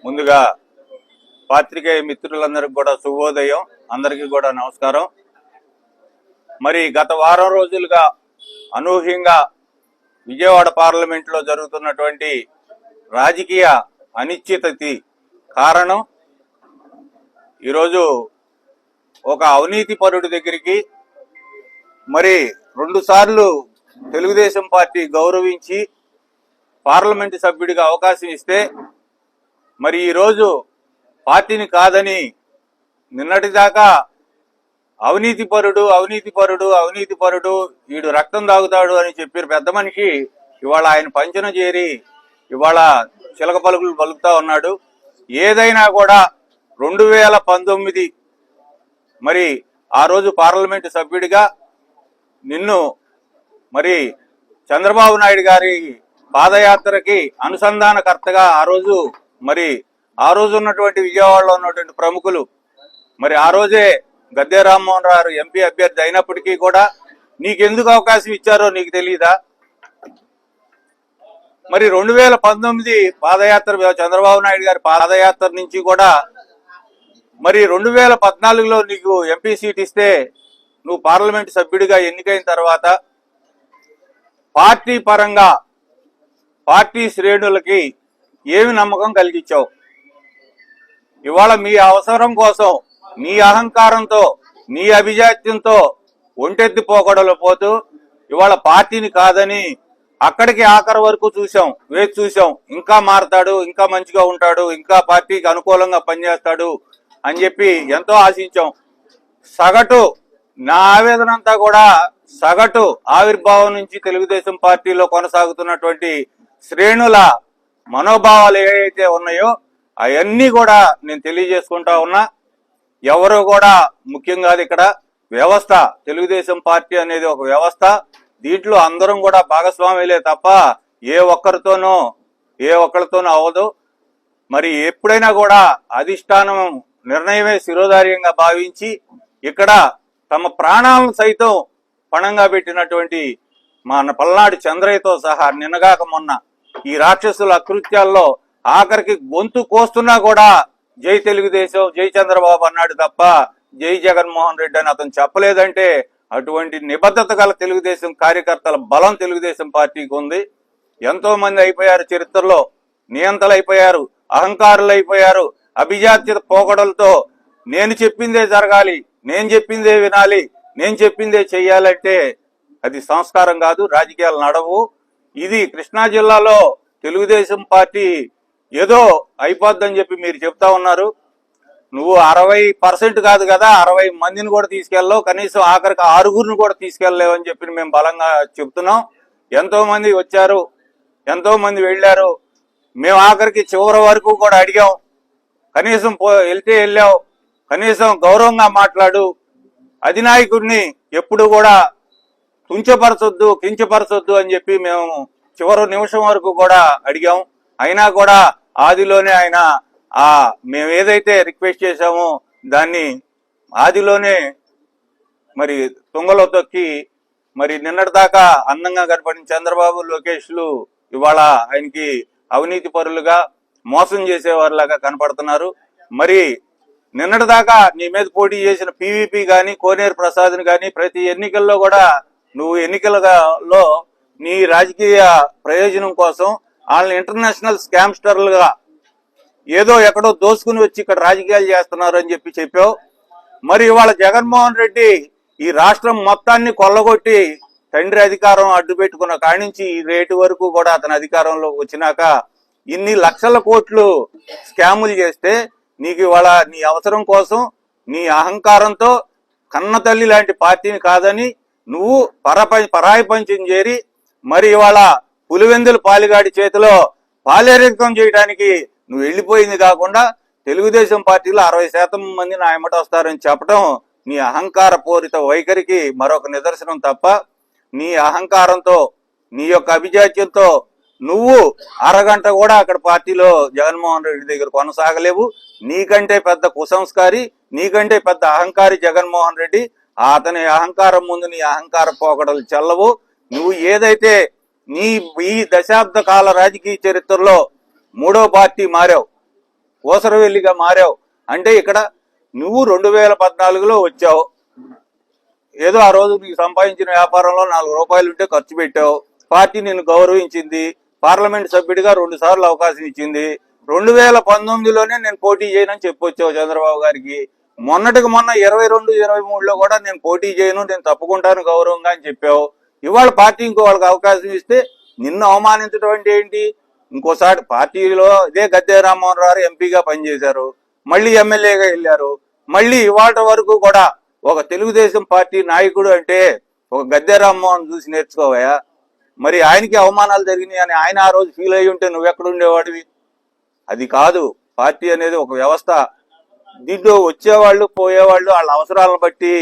ముందుగా పాత్రికేయ మిత్రులందరికీ కూడా శుభోదయం, అందరికీ కూడా నమస్కారం. మరి గత వారం రోజులుగా అనూహ్యంగా విజయవాడ పార్లమెంట్లో జరుగుతున్నటువంటి రాజకీయ అనిశ్చితకి కారణం ఈరోజు ఒక అవినీతి పరుడి దగ్గరికి మరి 2 సార్లు తెలుగుదేశం పార్టీ గౌరవించి పార్లమెంటు సభ్యుడిగా అవకాశం ఇస్తే మరి ఈరోజు పార్టీని కాదని నిన్నటిదాకా అవినీతి పరుడు వీడు రక్తం తాగుతాడు అని చెప్పారు పెద్ద మనిషి. ఇవాళ ఆయన పంచన చేరి ఇవాళ చిలక పలుకులు పలుకుతా ఉన్నాడు. ఏదైనా కూడా 2019 మరి ఆ రోజు పార్లమెంటు సభ్యుడిగా నిన్ను మరి చంద్రబాబు నాయుడు గారి పాదయాత్రకి అనుసంధానకర్తగా ఆ రోజు ఉన్నటువంటి విజయవాడలో ఉన్నటువంటి ప్రముఖులు మరి ఆ రోజే గద్దె రామ్మోహన్ రావు ఎంపీ అభ్యర్థి అయినప్పటికీ కూడా నీకెందుకు అవకాశం ఇచ్చారో నీకు తెలియదా? మరి 2019 పాదయాత్ర చంద్రబాబు నాయుడు గారి పాదయాత్ర నుంచి కూడా మరి 2014లో నీకు ఎంపీ సీట్ ఇస్తే నువ్వు పార్లమెంటు సభ్యుడిగా ఎన్నికైన తర్వాత పార్టీ పరంగా పార్టీ శ్రేణులకి ఏమి నమ్మకం కలిగించావు? ఇవాళ మీ అవసరం కోసం నీ అహంకారంతో నీ అభిజాత్యంతో ఒంటెత్తి పోగొడలు పోతూ ఇవాళ పార్టీని కాదని అక్కడికి ఆఖరి వరకు వేచి చూసాం. ఇంకా మారతాడు, ఇంకా మంచిగా ఉంటాడు, ఇంకా పార్టీకి అనుకూలంగా పనిచేస్తాడు అని చెప్పి ఎంతో ఆశించాం. నా ఆవేదన అంతా కూడా సగటు ఆవిర్భావం నుంచి తెలుగుదేశం పార్టీలో కొనసాగుతున్నటువంటి శ్రేణుల మనోభావాలు ఏవైతే ఉన్నాయో అవన్నీ కూడా నేను తెలియజేసుకుంటా ఉన్నా. ఎవరు కూడా ముఖ్యం కాదు. ఇక్కడ వ్యవస్థ, తెలుగుదేశం పార్టీ అనేది ఒక వ్యవస్థ. దీంట్లో అందరం కూడా భాగస్వాములే తప్ప ఏ ఒక్కరితోనో అవ్వదు. మరి ఎప్పుడైనా కూడా అధిష్టానం నిర్ణయమే శిరోధార్యంగా భావించి ఇక్కడ తమ ప్రాణాలను సైతం పణంగా పెట్టినటువంటి మా పల్నాడు చంద్రయ్యతో సహా నిన్నగాక మొన్న ఈ రాక్షసుల అకృత్యాల్లో ఆఖరికి గొంతు కోస్తున్నా కూడా జై తెలుగుదేశం, జై చంద్రబాబు అన్నాడు తప్ప జై జగన్మోహన్ రెడ్డి అని అతను చెప్పలేదంటే అటువంటి నిబద్ధత గల తెలుగుదేశం కార్యకర్తల బలం తెలుగుదేశం పార్టీకి ఉంది. ఎంతో మంది అయిపోయారు, చరిత్రలో నియంతలైపోయారు, అహంకారులైపోయారు. అభిజాత్యత పోగడలతో నేను చెప్పిందే జరగాలి, నేను చెప్పిందే వినాలి, నేను చెప్పిందే చెయ్యాలంటే అది సంస్కారం కాదు, రాజకీయాలు నడవు. ఇది కృష్ణా జిల్లాలో తెలుగుదేశం పార్టీ ఏదో అయిపోద్దని చెప్పి మీరు చెప్తా ఉన్నారు. నువ్వు 60% కాదు కదా, 60 మందిని కూడా తీసుకెళ్ళవు, కనీసం ఆఖరికి 6గురిని కూడా తీసుకెళ్ళలేవని చెప్పి మేము బలంగా చెప్తున్నాం. ఎంతో మంది వచ్చారు, ఎంతో మంది వెళ్ళారు. మేము ఆఖరికి చివరి వరకు కూడా అడిగాం, కనీసం వెళ్తే వెళ్ళావు, కనీసం గౌరవంగా మాట్లాడు, అధినాయకుడిని ఎప్పుడు కూడా తుంచపరచొద్దు, కించపరచొద్దు అని చెప్పి మేము చివరి నిమిషం వరకు కూడా అడిగాం. అయినా కూడా ఆదిలోనే ఆయన మేము ఏదైతే రిక్వెస్ట్ చేశామో దాన్ని ఆదిలోనే మరి తుంగలో తొక్కి మరి నిన్నటిదాకా అందంగా కనపడిన చంద్రబాబు, లోకేష్లు ఇవాళ ఆయనకి అవినీతి పరులుగా మోసం చేసేవారిలాగా కనపడుతున్నారు. మరి నిన్నటిదాకా నీ మీద పోటీ చేసిన పీవీపీ గాని, కోనేరు ప్రసాద్ని గాని ప్రతి ఎన్నికల్లో కూడా నువ్వు ఎన్నికలలో నీ రాజకీయ ప్రయోజనం కోసం వాళ్ళని ఇంటర్నేషనల్ స్కామ్స్టర్లుగా ఏదో ఎక్కడో దోసుకుని వచ్చి ఇక్కడ రాజకీయాలు చేస్తున్నారు అని చెప్పావు. మరి ఇవాళ జగన్మోహన్ రెడ్డి ఈ రాష్ట్రం మొత్తాన్ని కొల్లగొట్టి తండ్రి అధికారం అడ్డు పెట్టుకున్న కాడి నుంచి ఈ రేటు వరకు కూడా అతని అధికారంలో వచ్చినాక ఇన్ని లక్షల కోట్లు స్కాములు చేస్తే నీకు ఇవాళ నీ అవసరం కోసం నీ అహంకారంతో కన్న తల్లి లాంటి పార్టీని కాదని నువ్వు పరాయి పంచం చేరి మరి ఇవాళ పులివెందుల పాలిగాడి చేతిలో పాలేరికం చేయడానికి నువ్వు వెళ్ళిపోయింది కాకుండా తెలుగుదేశం పార్టీలో 60% మంది నా ఎమ్మట వస్తారని చెప్పడం నీ అహంకార పూరిత వైఖరికి మరొక నిదర్శనం తప్ప నీ అహంకారంతో నీ యొక్క అభిజాత్యంతో నువ్వు అరగంట కూడా అక్కడ పార్టీలో జగన్మోహన్ రెడ్డి దగ్గర కొనసాగలేవు. నీకంటే పెద్ద కుసంస్కారి, నీకంటే పెద్ద అహంకారి జగన్మోహన్ రెడ్డి. అతని అహంకారం ముందు నీ అహంకార పోకడలు చెల్లవు. నువ్వు ఏదైతే నీ ఈ దశాబ్ద కాల రాజకీయ చరిత్రలో 3వ పార్టీ మారావు, ఊసరవెల్లిగా మారావు. అంటే ఇక్కడ నువ్వు 2014లో వచ్చావు, ఏదో ఆ రోజు నీకు సంపాదించిన వ్యాపారంలో 4 రూపాయలు ఉంటే ఖర్చు పెట్టావు, పార్టీ నిన్ను గౌరవించింది, పార్లమెంట్ సభ్యుడిగా 2 సార్లు అవకాశం ఇచ్చింది. 2019లోనే నేను పోటీ చేయనని చెప్పొచ్చావు చంద్రబాబు గారికి. మొన్నటికి మొన్న 22, 23లో కూడా నేను పోటీ చేయను, నేను తప్పుకుంటాను గౌరవంగా అని చెప్పావు. ఇవాళ పార్టీ ఇంకో వాళ్ళకి అవకాశం ఇస్తే నిన్ను అవమానించడం అంటే ఏంటి? ఇంకోసారి పార్టీలో ఇదే గద్దె రామ్మోహన్ రావు ఎంపీగా పనిచేశారు, మళ్ళీ ఎమ్మెల్యేగా వెళ్ళారు, మళ్ళీ ఇవాళ వరకు కూడా ఒక తెలుగుదేశం పార్టీ నాయకుడు అంటే ఒక గద్దె రామ్మోహన్ చూసి నేర్చుకోవయా? మరి ఆయనకి అవమానాలు జరిగినాయి అని ఆయన ఆ రోజు ఫీల్ అయ్యి ఉంటే నువ్వెక్కడుండేవాడివి? అది కాదు, పార్టీ అనేది ఒక వ్యవస్థ. దీంట్లో వచ్చేవాళ్ళు పోయేవాళ్ళు వాళ్ళ అవసరాలను బట్టి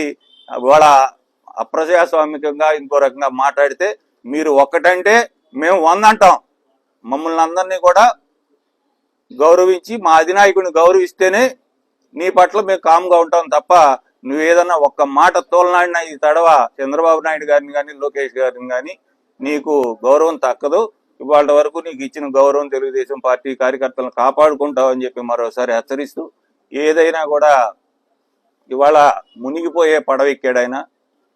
వాళ్ళ అప్రజాస్వామికంగా ఇంకో రకంగా మాట్లాడితే మీరు ఒక్కటంటే మేము 100 అంటాం. మమ్మల్ని అందరినీ కూడా గౌరవించి మా అధినాయకుడిని గౌరవిస్తేనే నీ పట్ల మేము కామ్గా ఉంటాం తప్ప నువ్వు ఏదన్నా ఒక్క మాట తోలనాడినా ఈ తడవ చంద్రబాబు నాయుడు గారిని కానీ లోకేష్ గారిని కానీ నీకు గౌరవం తక్కదు. ఇవాళ వరకు నీకు ఇచ్చిన గౌరవం తెలుగుదేశం పార్టీ కార్యకర్తలను కాపాడుకుంటావని చెప్పి మరోసారి హెచ్చరిస్తూ, ఏదైనా కూడా ఇవాళ మునిగిపోయే పడవ ఎక్కాడైనా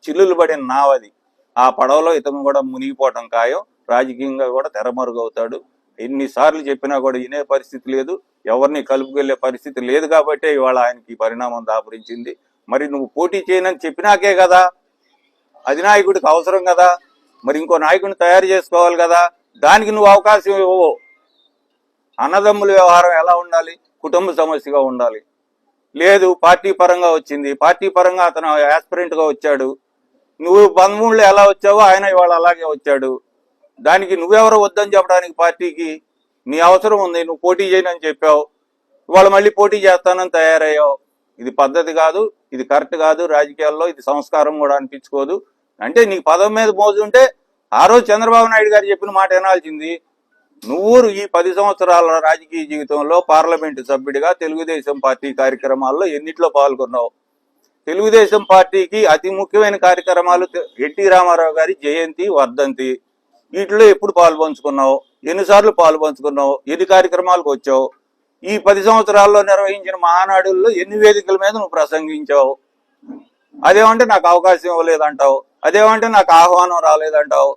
చిల్లులు పడిన నావది, ఆ పడవలో ఇతను కూడా మునిగిపోవటం ఖాయం. రాజకీయంగా కూడా తెరమరుగవుతాడు. ఎన్నిసార్లు చెప్పినా కూడా వినే పరిస్థితి లేదు, ఎవరిని కలుపుకెళ్లే పరిస్థితి లేదు. కాబట్టే ఇవాళ ఆయనకి పరిణామం దాపురించింది. మరి నువ్వు పోటీ చేయనని చెప్పినాకే కదా, అధినాయకుడికి అవసరం కదా, మరి ఇంకో నాయకుడిని తయారు చేసుకోవాలి కదా, దానికి నువ్వు అవకాశం ఇవ్వవు. అన్నదమ్ముల వ్యవహారం ఎలా ఉండాలి? కుటుంబ సమస్యగా ఉండాలి. లేదు, పార్టీ పరంగా వచ్చింది, పార్టీ పరంగా అతను యాస్పిరెంట్ గా వచ్చాడు. నువ్వు 13లో ఎలా వచ్చావో ఆయన ఇవాళ అలాగే వచ్చాడు. దానికి నువ్వెవరో వద్దని చెప్పడానికి పార్టీకి? నీ అవసరం ఉంది, నువ్వు పోటీ చేయనని చెప్పావు, ఇవాళ మళ్ళీ పోటీ చేస్తానని తయారయ్యావు. ఇది పద్ధతి కాదు, ఇది కరెక్ట్ కాదు. రాజకీయాల్లో ఇది సంస్కారం కూడా అనిపించుకోదు. అంటే నీకు పదవి మీద మోజు ఉంటే ఆ రోజు చంద్రబాబు నాయుడు గారు చెప్పిన మాట వినాల్సింది. నువ్వు ఈ 10 సంవత్సరాల రాజకీయ జీవితంలో పార్లమెంటు సభ్యుడిగా తెలుగుదేశం పార్టీ కార్యక్రమాల్లో ఎన్నిట్లో పాల్గొన్నావు? తెలుగుదేశం పార్టీకి అతి ముఖ్యమైన కార్యక్రమాలు ఎన్టీ రామారావు గారి జయంతి, వర్ధంతి, వీటిలో ఎప్పుడు పాల్పంచుకున్నావు? ఎన్నిసార్లు పాల్పంచుకున్నావు? ఎన్ని కార్యక్రమాలకు వచ్చావు? ఈ 10 సంవత్సరాల్లో నిర్వహించిన మహానాడుల్లో ఎన్ని వేదికల మీద నువ్వు ప్రసంగించావు? అదేమంటే నాకు అవకాశం ఇవ్వలేదంటావు, అదేమంటే నాకు ఆహ్వానం రాలేదంటావు.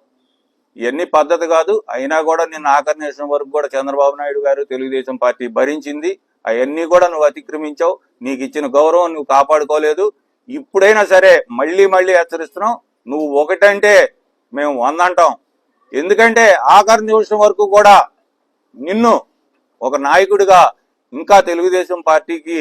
ఇవన్నీ పద్ధతి కాదు. అయినా కూడా నిన్ను ఆఖరి నిమిషం వరకు కూడా చంద్రబాబు నాయుడు గారు తెలుగుదేశం పార్టీ భరించింది. అవన్నీ కూడా నువ్వు అతిక్రమించావు. నీకు ఇచ్చిన గౌరవం నువ్వు కాపాడుకోలేదు. ఇప్పుడైనా సరే మళ్ళీ మళ్ళీ హెచ్చరిస్తున్నావు, నువ్వు ఒకటంటే మేము 100 అంటాం. ఎందుకంటే ఆఖరి నిమిషం వరకు కూడా నిన్ను ఒక నాయకుడిగా ఇంకా తెలుగుదేశం పార్టీకి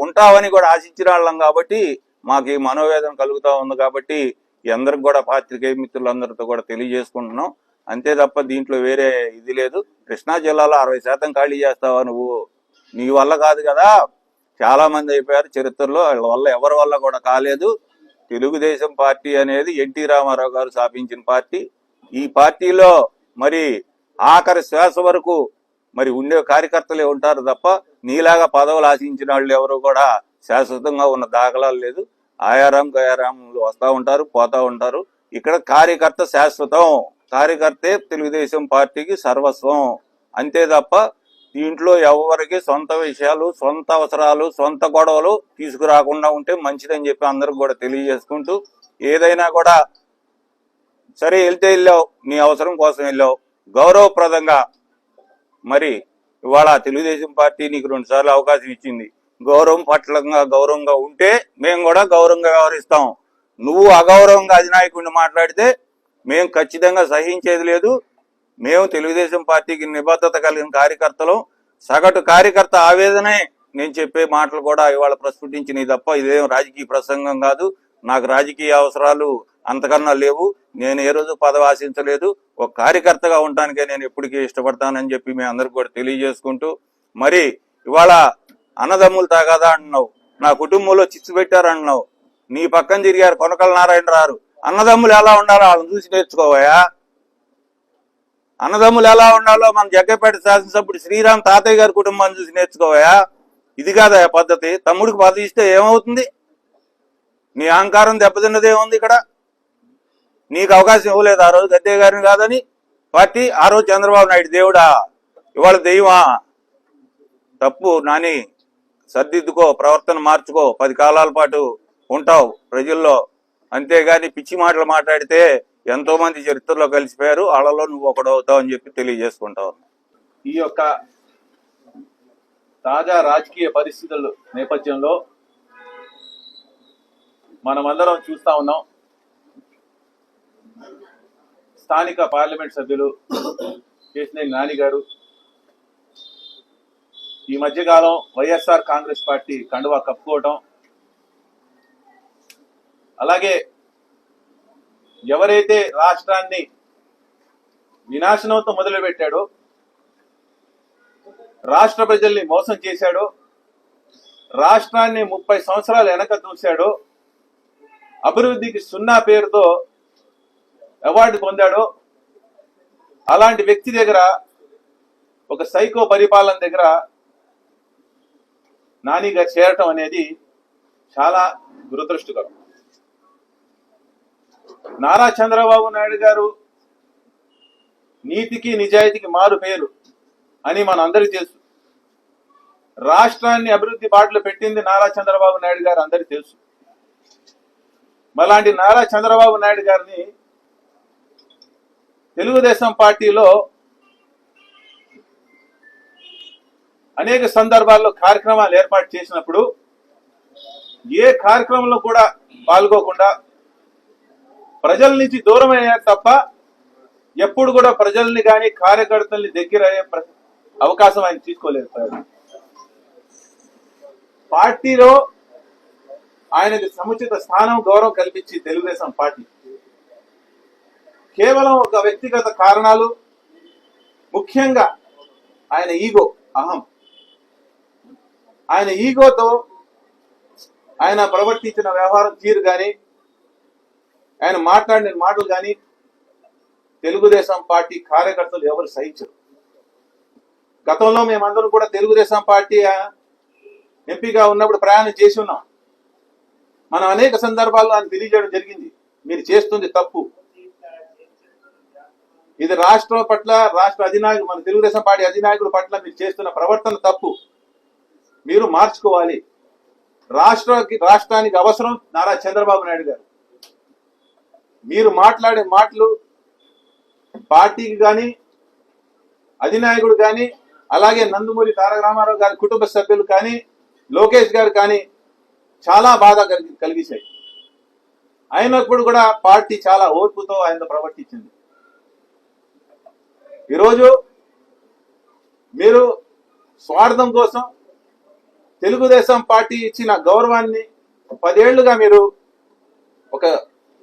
ఉంటావని కూడా ఆశించిన వాళ్ళం. కాబట్టి మాకు ఈ మనోవేదన కలుగుతా ఉంది. కాబట్టి అందరికి కూడా పాత్రికేయ మిత్రులందరితో కూడా తెలియజేసుకుంటున్నాం. అంతే తప్ప దీంట్లో వేరే ఇది లేదు. కృష్ణా జిల్లాలో 60% ఖాళీ చేస్తావా నువ్వు? నీ వల్ల కాదు కదా, చాలా మంది అయిపోయారు చరిత్రలో, వాళ్ళ వల్ల ఎవరి వల్ల కూడా కాలేదు. తెలుగుదేశం పార్టీ అనేది ఎన్టీ రామారావు గారు స్థాపించిన పార్టీ. ఈ పార్టీలో మరి ఆఖరి శ్వాస వరకు మరి ఉండే కార్యకర్తలే ఉంటారు తప్ప నీలాగా పదవులు ఆశించిన వాళ్ళు ఎవరు కూడా శాశ్వతంగా ఉన్న దాఖలాలు లేదు. ఆయారాం గయారాంలు వస్తూ ఉంటారు, పోతా ఉంటారు. ఇక్కడ కార్యకర్త శాశ్వతం. కార్యకర్తే తెలుగుదేశం పార్టీకి సర్వస్వం. అంతే తప్ప దీంట్లో ఎవరికి సొంత విషయాలు, సొంత అవసరాలు, సొంత గొడవలు తీసుకురాకుండా ఉంటే మంచిదని చెప్పి అందరికి కూడా తెలియజేసుకుంటూ, ఏదైనా కూడా సరే వెళ్తే వెళ్ళావు, నీ అవసరం కోసం వెళ్ళావు, గౌరవప్రదంగా మరి ఇవాళ తెలుగుదేశం పార్టీ నీకు 2 సార్లు అవకాశం ఇచ్చింది. గౌరవంగా ఉంటే మేము కూడా గౌరవంగా వ్యవహరిస్తాం. నువ్వు అగౌరవంగా అధినాయకుడిని మాట్లాడితే మేము ఖచ్చితంగా సహించేది లేదు. మేము తెలుగుదేశం పార్టీకి నిబద్ధత కలిగిన కార్యకర్తలు. సగటు కార్యకర్త ఆవేదనే నేను చెప్పే మాటలు కూడా ఇవాళ ప్రస్ఫుటించినవి తప్ప ఇదేం రాజకీయ ప్రసంగం కాదు. నాకు రాజకీయ అవసరాలు అంతకన్నా లేవు. నేను ఏ రోజు పదవి ఆశించలేదు. ఒక కార్యకర్తగా ఉండటానికే నేను ఎప్పటికీ ఇష్టపడతానని చెప్పి మీ అందరికి కూడా తెలియజేసుకుంటూ, మరి ఇవాళ అన్నదమ్ములు తాగాదా అంటున్నావు, నా కుటుంబంలో చిచ్చు పెట్టారంటున్నావు, నీ పక్కన తిరిగారు కొనకల నారాయణరావు. అన్నదమ్ములు ఎలా ఉండాలో వాళ్ళని చూసి నేర్చుకోవయా? అన్నదమ్ములు ఎలా ఉండాలో మన జగ్గపేట శాసనసభ్యుడు శ్రీరామ్ తాతయ్య గారి కుటుంబాన్ని చూసి నేర్చుకోవయా? ఇది కాదా పద్ధతి? తమ్ముడికి పదవి ఇస్తే ఏమవుతుంది? నీ అహంకారం దెబ్బతిన్నది ఏముంది ఇక్కడ? నీకు అవకాశం ఇవ్వలేదు ఆ రోజు గద్దె గారిని కాదని పార్టీ. ఆ రోజు చంద్రబాబు నాయుడు దేవుడా, ఇవాళ దెయ్యమా? తప్పు నాని, సర్దిద్దుకో, ప్రవర్తన మార్చుకో, 10 కాలాల పాటు ఉంటావు ప్రజల్లో. అంతేగాని పిచ్చి మాటలు మాట్లాడితే ఎంతో మంది చరిత్రలో కలిసిపోయారు, వాళ్ళలో నువ్వు ఒకడవుతావు అని చెప్పి తెలియజేసుకుంటావు. ఈ యొక్క తాజా రాజకీయ పరిస్థితుల నేపథ్యంలో మనమందరం చూస్తా ఉన్నాం. స్థానిక పార్లమెంట్ సభ్యులు కేశినేని నాని గారు ఈ మధ్యకాలం వైఎస్ఆర్ కాంగ్రెస్ పార్టీ కండువా కప్పుకోవటం, అలాగే ఎవరైతే రాష్ట్రాన్ని వినాశనంతో మొదలుపెట్టాడో, రాష్ట్ర ప్రజల్ని మోసం చేశాడో, రాష్ట్రాన్ని 30 సంవత్సరాలు వెనక చూశాడో, అభివృద్ధికి 0 పేరుతో అవార్డు పొందాడో, అలాంటి వ్యక్తి దగ్గర, ఒక సైకో పరిపాలన దగ్గర నాని గారు చేరటం అనేది చాలా దురదృష్టకరం. నారా చంద్రబాబు నాయుడు గారు నీతికి నిజాయితీకి మారు పేరు అని మన అందరికీ తెలుసు. రాష్ట్రాన్ని అభివృద్ధి బాటలో పెట్టింది నారా చంద్రబాబు నాయుడు గారు అందరికీ తెలుసు. మలాంటి నారా చంద్రబాబు నాయుడు గారిని తెలుగుదేశం పార్టీలో అనేక సందర్భాల్లో కార్యక్రమాలు ఏర్పాటు చేసినప్పుడు ఏ కార్యక్రమంలో కూడా పాల్గొకుండా ప్రజల నుంచి దూరం అయ్యారు తప్ప ఎప్పుడు కూడా ప్రజల్ని కానీ కార్యకర్తల్ని దగ్గర అయ్యే అవకాశం ఆయన తీసుకోలేదు. పార్టీలో ఆయనకు సముచిత స్థానం, గౌరవం కల్పించి తెలుగుదేశం పార్టీ కేవలం ఒక వ్యక్తిగత కారణాలు, ముఖ్యంగా ఆయన ఈగో, అహం, ఆయన ఈగోతో ఆయన ప్రవర్తించిన వ్యవహారం తీరు కానీ, ఆయన మాట్లాడిన మాటలు కానీ తెలుగుదేశం పార్టీ కార్యకర్తలు ఎవరు సహించరు. గతంలో మేమందరం కూడా తెలుగుదేశం పార్టీ ఎంపీగా ఉన్నప్పుడు ప్రయాణం చేసి ఉన్నాం. మనం అనేక సందర్భాల్లో ఆయన తెలియజేయడం జరిగింది, మీరు చేస్తుంది తప్పు, ఇది రాష్ట్రం పట్ల, రాష్ట్ర అధినాయకుడు, మన తెలుగుదేశం పార్టీ అధినాయకుల పట్ల మీరు చేస్తున్న ప్రవర్తన తప్పు, మీరు మార్చుకోవాలి. రాష్ట్రానికి అవసరం నారా చంద్రబాబు నాయుడు గారు. మీరు మాట్లాడే మాటలు పార్టీకి కానీ, అధినాయకుడు కానీ, అలాగే నందమూరి తారక రామారావు గారి కుటుంబ సభ్యులు కానీ, లోకేష్ గారు కానీ చాలా బాధ కలిగించాయి. అయినప్పుడు కూడా పార్టీ చాలా ఓర్పుతో ఆయనతో ప్రవర్తించింది. ఈరోజు మీరు స్వార్థం కోసం తెలుగుదేశం పార్టీ ఇచ్చిన గౌరవాన్ని 10 ఏళ్లుగా మీరు ఒక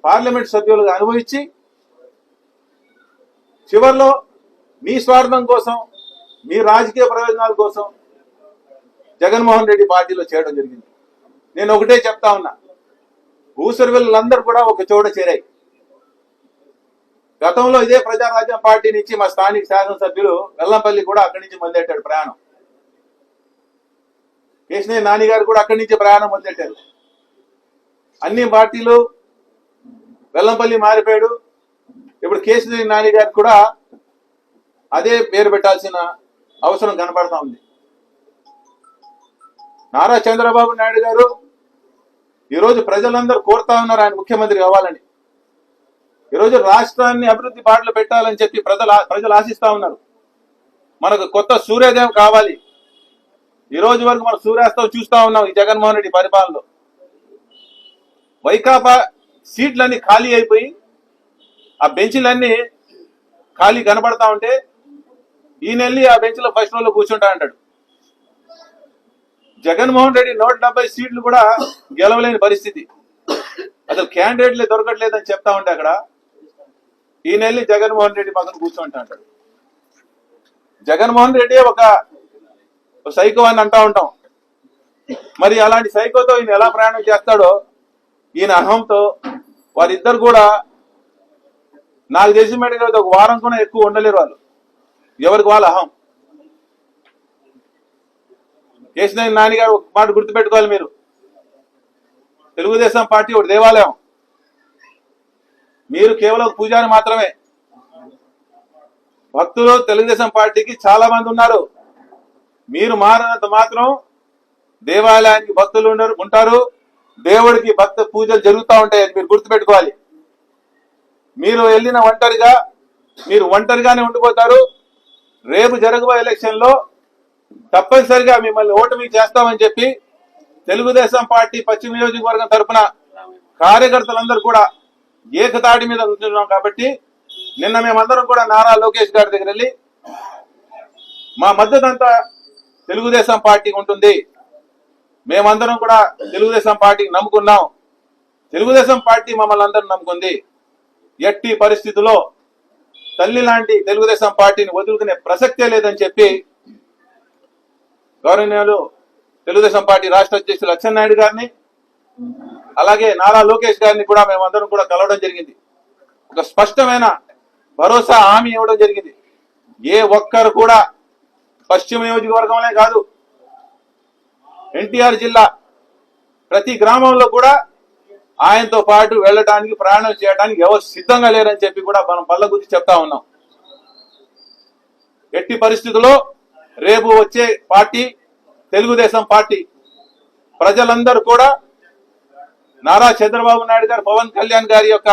పార్లమెంట్ సభ్యులుగా అనుభవించి, చివరిలో మీ స్వార్థం కోసం, మీ రాజకీయ ప్రయోజనాల కోసం జగన్మోహన్ రెడ్డి పార్టీలో చేరడం జరిగింది. నేను ఒకటే చెప్తా ఉన్నా, ఊసరవెల్లందరూ కూడా ఒక చోట చేరాయి. గతంలో ఇదే ప్రజారాజ్యం పార్టీ నుంచి మా స్థానిక శాసనసభ్యులు వెల్లంపల్లి కూడా అక్కడి నుంచి మొదలెట్టాడు ప్రయాణం. కేశినేని నాని గారు కూడా అక్కడి నుంచి ప్రయాణం మొదలెట్టారు. అన్ని పార్టీలు, వెల్లంపల్లి మారిపోయాడు. ఇప్పుడు కేశినేని నాని గారికి కూడా అదే పేరు పెట్టాల్సిన అవసరం కనపడతా ఉంది. నారా చంద్రబాబు నాయుడు గారు ఈరోజు ప్రజలందరూ కోరుతా ఉన్నారు ఆయన ముఖ్యమంత్రి కావాలని. ఈరోజు రాష్ట్రాన్ని అభివృద్ధి బాటలో పెట్టాలని చెప్పి ప్రజలు ఆశిస్తా ఉన్నారు. మనకు కొత్త సూర్యోదయం కావాలి. ఈ రోజు వరకు మనం సూర్యాస్తం చూస్తా ఉన్నాం ఈ జగన్మోహన్ రెడ్డి పరిపాలనలో. వైకాపా సీట్లన్నీ ఖాళీ అయిపోయి, ఆ బెంచ్లన్నీ ఖాళీ కనబడతా ఉంటే ఈయన వెళ్ళి ఆ బెంచ్లో ఫస్ట్ రోలో కూర్చుంటా అంటాడు. జగన్మోహన్ రెడ్డి 170 సీట్లు కూడా గెలవలేని పరిస్థితి, అసలు క్యాండిడేట్లే దొరకట్లేదని చెప్తా ఉంటే అక్కడ ఈయన వెళ్ళి జగన్మోహన్ రెడ్డి పక్కన కూర్చుంటా అంటాడు. జగన్మోహన్ రెడ్డి ఒక సైకో అని అంటా ఉంటాం. మరి అలాంటి సైకోతో ఈయన ఎలా ప్రయాణం చేస్తాడో, ఈయన అహంతో వారిద్దరు కూడా నాకు తెలిసి మేడం ఒక వారం కూడా ఎక్కువ ఉండలేరు వాళ్ళు, ఎవరికి వాళ్ళ అహం. కేశినేని నాని గారు ఒక మాట గుర్తుపెట్టుకోవాలి మీరు, తెలుగుదేశం పార్టీ ఒక దేవాలయం, మీరు కేవలం పూజారి మాత్రమే. భక్తులు తెలుగుదేశం పార్టీకి చాలా మంది ఉన్నారు. మీరు మారినంత మాత్రం దేవాలయానికి భక్తులు ఉంటారు, దేవుడికి భక్త పూజలు జరుగుతూ ఉంటాయి. మీరు గుర్తుపెట్టుకోవాలి. మీరు వెళ్ళిన మీరు ఒంటరిగానే ఉండిపోతారు. రేపు జరగబోయే ఎలక్షన్ లో తప్పనిసరిగా మిమ్మల్ని ఓటమి చేస్తామని చెప్పి తెలుగుదేశం పార్టీ పశ్చిమ నియోజకవర్గం తరఫున కార్యకర్తలందరూ కూడా ఏకతాటి మీద ఉంటున్నాం. కాబట్టి నిన్న మేమందరం కూడా నారా లోకేష్ గారి దగ్గర వెళ్ళి మా మద్దతు అంతా తెలుగుదేశం పార్టీకి ఉంటుంది, మేమందరం కూడా తెలుగుదేశం పార్టీకి నమ్ముకున్నాం, తెలుగుదేశం పార్టీ మమ్మల్ని అందరూ నమ్ముకుంది, ఎట్టి పరిస్థితుల్లో తల్లి లాంటి తెలుగుదేశం పార్టీని వదులుకునే ప్రసక్తే లేదని చెప్పి గౌరవనీయులు తెలుగుదేశం పార్టీ రాష్ట్ర అధ్యక్షులు అచ్చెన్నాయుడు గారిని అలాగే నారా లోకేష్ గారిని కూడా మేమందరం కూడా కలవడం జరిగింది. ఒక స్పష్టమైన భరోసా హామీ ఇవ్వడం జరిగింది. ఏ ఒక్కరు కూడా పశ్చిమ నియోజకవర్గంలో కాదు, ఎన్టీఆర్ జిల్లా ప్రతి గ్రామంలో కూడా ఆయనతో పాటు వెళ్ళడానికి ప్రయాణం చేయడానికి ఎవరు సిద్ధంగా లేరని చెప్పి కూడా మనం బల్లగుద్ది చెప్తా ఉన్నాం. ఎట్టి పరిస్థితుల్లో రేపు వచ్చే పార్టీ తెలుగుదేశం పార్టీ. ప్రజలందరూ కూడా నారా చంద్రబాబు నాయుడు గారు, పవన్ కళ్యాణ్ గారి యొక్క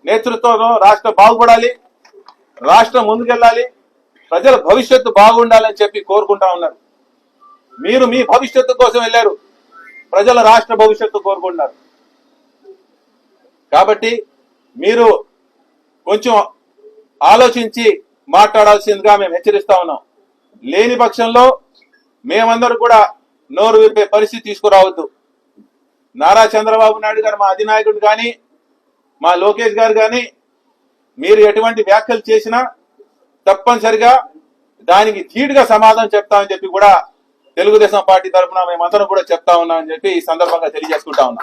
నేతృత్వంలో రాష్ట్రం బాగుపడాలి, రాష్ట్రం ముందుకెళ్ళాలి, ప్రజల భవిష్యత్తు బాగుండాలని చెప్పి కోరుకుంటా ఉన్నారు. మీరు మీ భవిష్యత్తు కోసం వెళ్ళారు, ప్రజల రాష్ట్ర భవిష్యత్తు కోరుకుంటున్నారు. కాబట్టి మీరు కొంచెం ఆలోచించి మాట్లాడాల్సిందిగా మేము హెచ్చరిస్తా ఉన్నాం. లేని పక్షంలో మేమందరూ కూడా నోరు విప్పే పరిస్థితి తీసుకురావద్దు. నారా చంద్రబాబు నాయుడు గారు మా అధినాయకుడు కానీ, మా లోకేష్ గారు కానీ మీరు ఎటువంటి వ్యాఖ్యలు చేసినా తప్పనిసరిగా దానికి ధీటుగా సమాధానం చెప్తామని చెప్పి కూడా తెలుగుదేశం పార్టీ తరఫున మేమందరం కూడా చెప్తా ఉన్నామని చెప్పి ఈ సందర్భంగా తెలియజేసుకుంటా ఉన్నాం.